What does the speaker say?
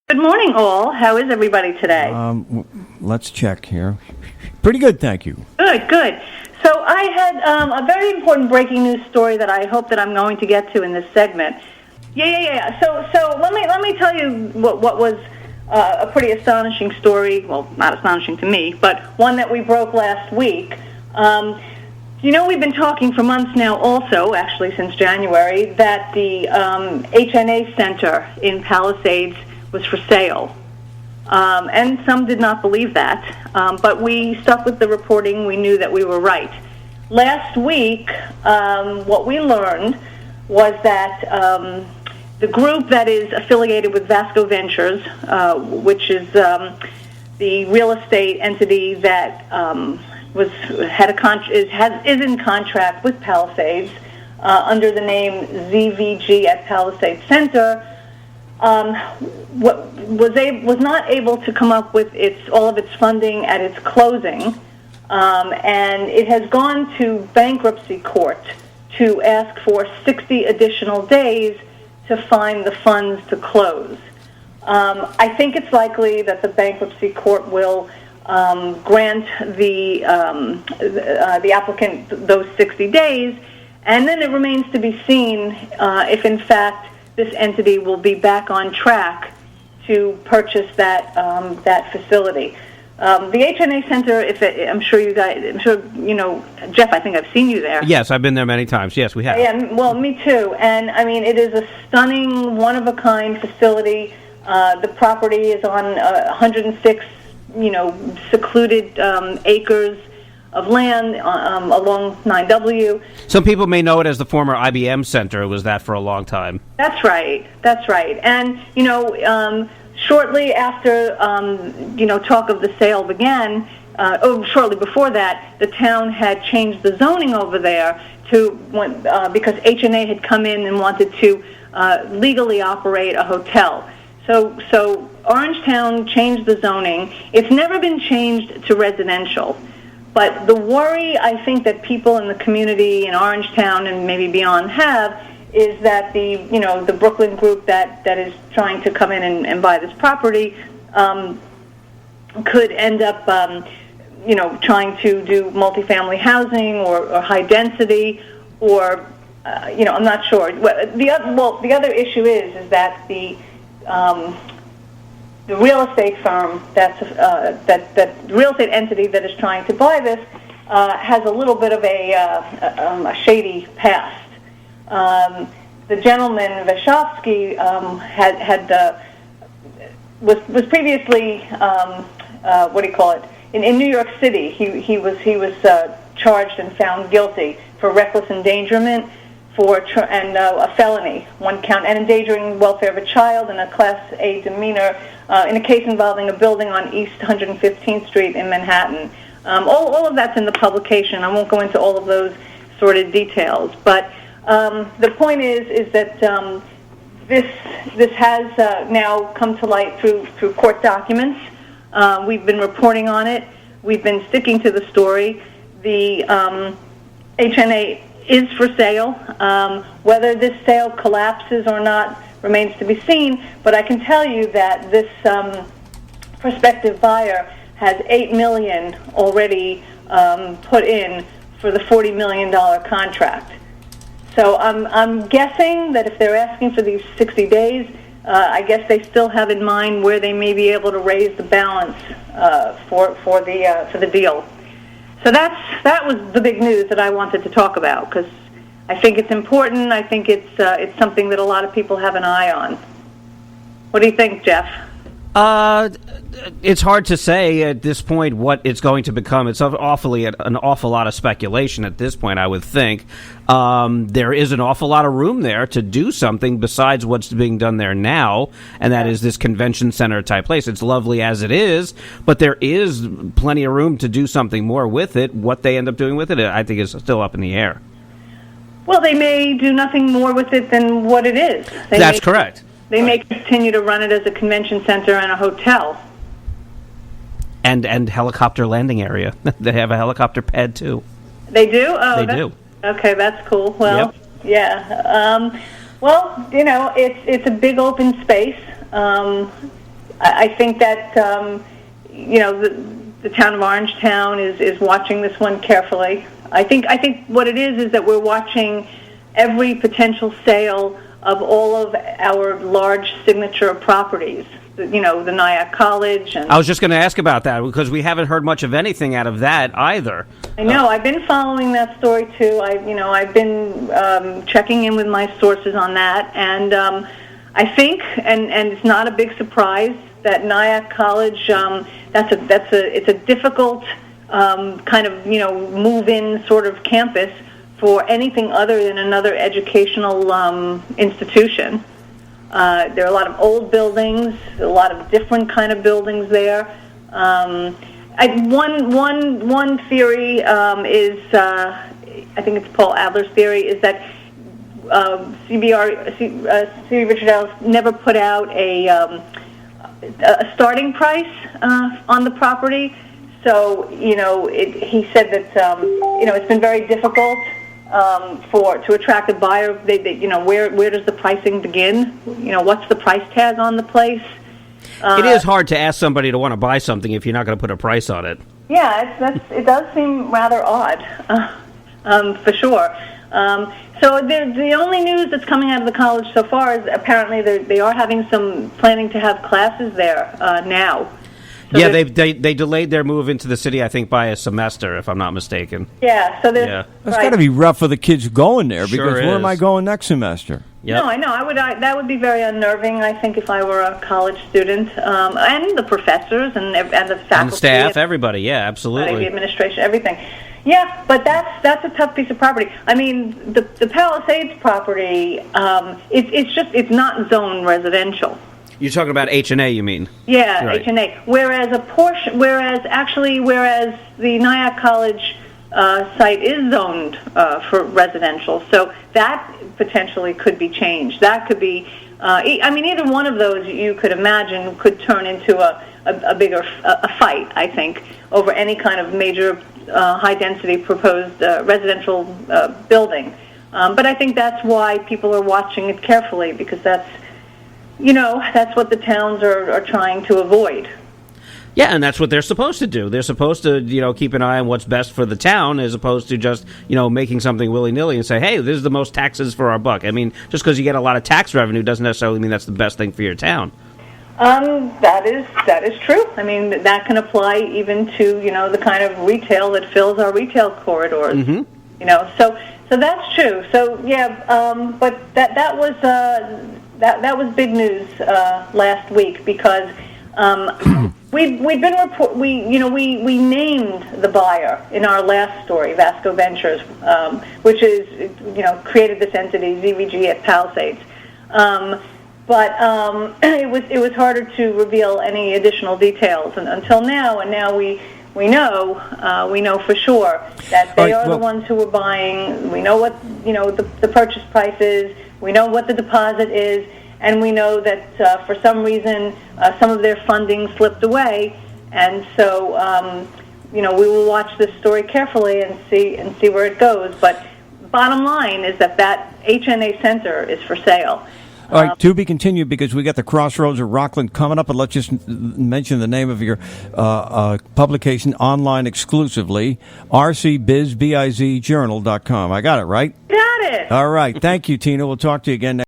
Good morning, all. How is everybody today? Let's check here. Pretty good, thank you. Good. So I had a very important breaking news story that I hope that I'm going to get to in this segment. Yeah. So let me tell you what was a pretty astonishing story. Well, not astonishing to me, but one that we broke last week. We've been talking for months now also, actually since January, that the HNA Center in Palisades was for sale. And some did not believe that, but we stuck with the reporting. We knew that we were right. Last week, what we learned was that the group that is affiliated with Vasco Ventures, which is the real estate entity that is in contract with Palisades under the name ZVG at Palisades Center, was not able to come up with all of its funding at its closing, and it has gone to bankruptcy court to ask for 60 additional days to find the funds to close. I think it's likely that the bankruptcy court will grant the applicant those 60 days, and then it remains to be seen if, in fact, this entity will be back on track to purchase that facility. The HNA Center, I'm sure you know, Jeff, I think I've seen you there. Yes, I've been there many times. Yes, we have. Yeah, well, me too. And, I mean, it is a stunning, one-of-a-kind facility. The property is on 106, secluded acres of land along 9W. Some people may know it as the former IBM Center. It was that for a long time. That's right. And, shortly after, talk of the sale began, shortly before that, the town had changed the zoning over there because HNA had come in and wanted to legally operate a hotel. So Orangetown changed the zoning. It's never been changed to residential. But the worry I think that people in the community in Orangetown and maybe beyond have is that the Brooklyn group that is trying to come in and buy this property could end up trying to do multifamily housing or high density or I'm not sure. The other issue is that the real estate firm that real estate entity that is trying to buy this has a little bit of a shady past. The gentleman Vashovsky was previously in New York City. He was charged and found guilty for reckless endangerment and a felony, one count, and endangering the welfare of a child and a Class A demeanor in a case involving a building on East 115th Street in Manhattan. All of that's in the publication. I won't go into all of those sordid details, but the point is that this has now come to light through court documents. We've been reporting on it. We've been sticking to the story. The HNA is for sale. Whether this sale collapses or not remains to be seen, but I can tell you that this prospective buyer has $8 million already put in for the $40 million contract. So I'm guessing that if they're asking for these 60 days, I guess they still have in mind where they may be able to raise the balance for the deal. So that was the big news that I wanted to talk about because I think it's important. I think it's something that a lot of people have an eye on. What do you think, Jeff? It's hard to say at this point what it's going to become. It's an awful lot of speculation at this point, I would think. There is an awful lot of room there to do something besides what's being done there now, and that is this convention center type place. It's lovely as it is, but there is plenty of room to do something more with it. What they end up doing with it, I think, is still up in the air. Well, they may do nothing more with it than what it is. That's correct. They may continue to run it as a convention center and a hotel. And helicopter landing area. They have a helicopter pad, too. They do? Oh, they do. Okay, that's cool. Well, yep. Yeah. It's a big open space. I think that the town of Orangetown is watching this one carefully. I think what it is that we're watching every potential sale of all of our large signature properties. The Nyack College. And I was just going to ask about that because we haven't heard much of anything out of that either. I know. I've been following that story too. I've been checking in with my sources on that, and I think, and it's not a big surprise that Nyack College. It's a difficult kind of move-in sort of campus for anything other than another educational institution. There are a lot of old buildings, a lot of different kind of buildings there. One theory is, I think it's Paul Adler's theory, is that City Richard Ellis never put out a starting price on the property. So he said that it's been very difficult to attract a buyer. Where does the pricing begin? What's the price tag on the place? It is hard to ask somebody to want to buy something if you're not going to put a price on it. Yeah, it does seem rather odd, for sure. So the only news that's coming out of the college so far is apparently they are planning to have classes there now. So yeah, they delayed their move into the city, I think, by a semester, if I'm not mistaken. Yeah, so that's got to be rough for the kids going there, because where am I going next semester? Yep. No, I know. That would be very unnerving, I think, if I were a college student, and the professors and the faculty and staff, everybody. Yeah, absolutely. The administration, everything. Yeah, but that's a tough piece of property. I mean, the Palisades property, it's not zone residential. You're talking about HNA, you mean? Yeah, right. HNA. Whereas the Nyack College site is zoned for residential, so that potentially could be changed. That could be, either one of those you could imagine could turn into a bigger fight, I think, over any kind of major high-density proposed residential building. But I think that's why people are watching it carefully, because that's what the towns are trying to avoid. Yeah, and that's what they're supposed to do. They're supposed to, keep an eye on what's best for the town, as opposed to just, making something willy-nilly and say, hey, this is the most taxes for our buck. I mean, just because you get a lot of tax revenue doesn't necessarily mean that's the best thing for your town. That is true. I mean, that can apply even to, the kind of retail that fills our retail corridors. Mm-hmm. So that's true. So, yeah, but that was... That was big news last week, because we named the buyer in our last story, Vasco Ventures, which is created this entity ZVG at Palisades, but it was harder to reveal any additional details until now, and now we know for sure that they are the ones who are buying. We know what the purchase price is. We know what the deposit is, and we know that for some reason some of their funding slipped away, and so we will watch this story carefully and see where it goes. But bottom line is that HNA Center is for sale. All right, to be continued, because we got the Crossroads of Rockland coming up, but let's just mention the name of your publication online exclusively, RCBizBizJournal.com. I got it, right? Got it. All right. Thank you, Tina. We'll talk to you again next